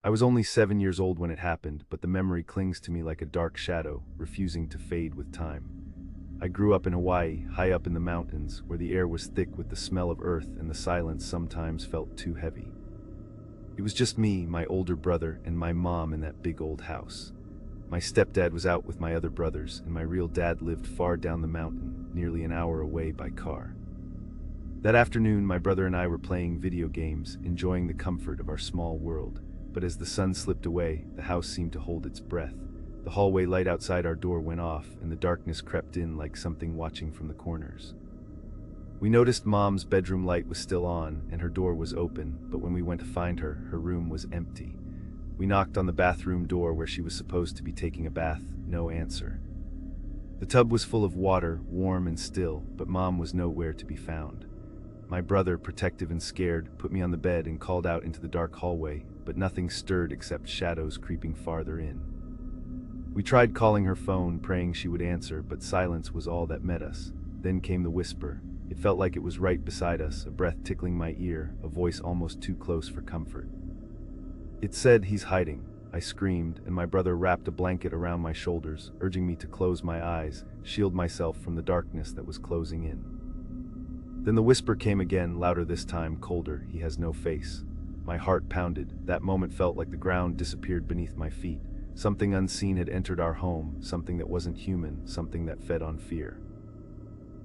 I was only 7 years old when it happened, but the memory clings to me like a dark shadow, refusing to fade with time. I grew up in Hawaii, high up in the mountains, where the air was thick with the smell of earth and the silence sometimes felt too heavy. It was just me, my older brother, and my mom in that big old house. My stepdad was out with my other brothers, and my real dad lived far down the mountain, nearly an hour away by car. That afternoon, my brother and I were playing video games, enjoying the comfort of our small world. But as the sun slipped away, the house seemed to hold its breath. The hallway light outside our door went off, and the darkness crept in like something watching from the corners. We noticed Mom's bedroom light was still on, and her door was open, but when we went to find her, her room was empty. We knocked on the bathroom door where she was supposed to be taking a bath, no answer. The tub was full of water, warm and still, but Mom was nowhere to be found. My brother, protective and scared, put me on the bed and called out into the dark hallway, but nothing stirred except shadows creeping farther in. We tried calling her phone, praying she would answer, but silence was all that met us. Then came the whisper. It felt like it was right beside us, a breath tickling my ear, a voice almost too close for comfort. It said, "He's hiding." I screamed, and my brother wrapped a blanket around my shoulders, urging me to close my eyes, shield myself from the darkness that was closing in. Then the whisper came again, louder this time, colder. "He has no face." My heart pounded. That moment felt like the ground disappeared beneath my feet. Something unseen had entered our home, something that wasn't human, something that fed on fear.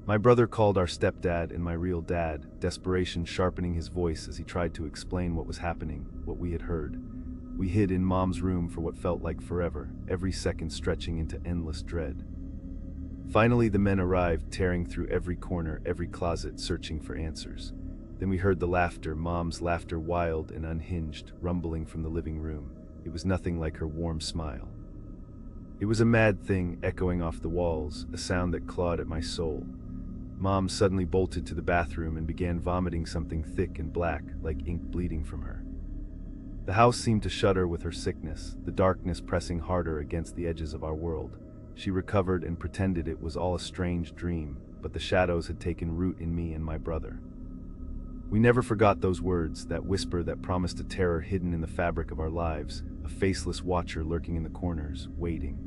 My brother called our stepdad and my real dad, desperation sharpening his voice as he tried to explain what was happening, what we had heard. We hid in Mom's room for what felt like forever, every second stretching into endless dread. Finally, the men arrived, tearing through every corner, every closet, searching for answers. Then we heard the laughter, Mom's laughter, wild and unhinged, rumbling from the living room. It was nothing like her warm smile. It was a mad thing, echoing off the walls, a sound that clawed at my soul. Mom suddenly bolted to the bathroom and began vomiting something thick and black, like ink bleeding from her. The house seemed to shudder with her sickness, the darkness pressing harder against the edges of our world. She recovered and pretended it was all a strange dream, but the shadows had taken root in me and my brother. We never forgot those words, that whisper that promised a terror hidden in the fabric of our lives, a faceless watcher lurking in the corners, waiting.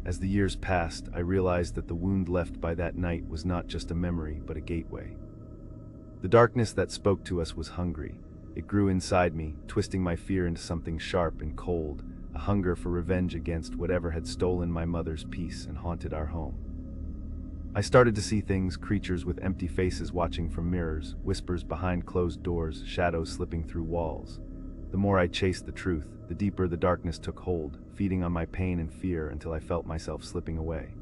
As the years passed, I realized that the wound left by that night was not just a memory, but a gateway. The darkness that spoke to us was hungry. It grew inside me, twisting my fear into something sharp and cold, a hunger for revenge against whatever had stolen my mother's peace and haunted our home. I started to see things, creatures with empty faces watching from mirrors, whispers behind closed doors, shadows slipping through walls. The more I chased the truth, the deeper the darkness took hold, feeding on my pain and fear until I felt myself slipping away.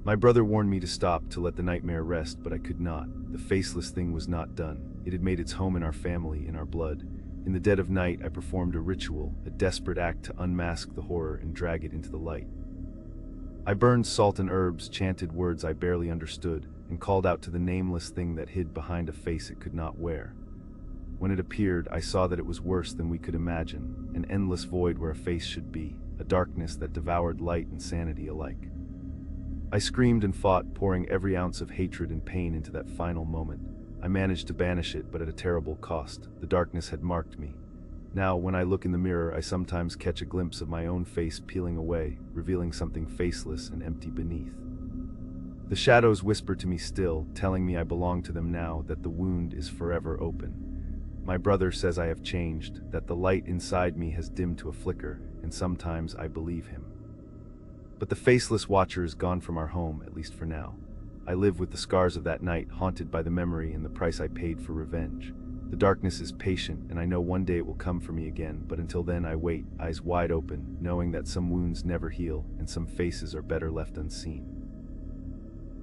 My brother warned me to stop, to let the nightmare rest, but I could not. The faceless thing was not done. It had made its home in our family, in our blood. In the dead of night, I performed a ritual, a desperate act to unmask the horror and drag it into the light. I burned salt and herbs, chanted words I barely understood, and called out to the nameless thing that hid behind a face it could not wear. When it appeared, I saw that it was worse than we could imagine, an endless void where a face should be, a darkness that devoured light and sanity alike. I screamed and fought, pouring every ounce of hatred and pain into that final moment. I managed to banish it, but at a terrible cost. The darkness had marked me. Now, when I look in the mirror, I sometimes catch a glimpse of my own face peeling away, revealing something faceless and empty beneath. The shadows whisper to me still, telling me I belong to them now, that the wound is forever open. My brother says I have changed, that the light inside me has dimmed to a flicker, and sometimes I believe him. But the faceless watcher is gone from our home, at least for now. I live with the scars of that night, haunted by the memory and the price I paid for revenge. The darkness is patient, and I know one day it will come for me again, but until then I wait, eyes wide open, knowing that some wounds never heal, and some faces are better left unseen.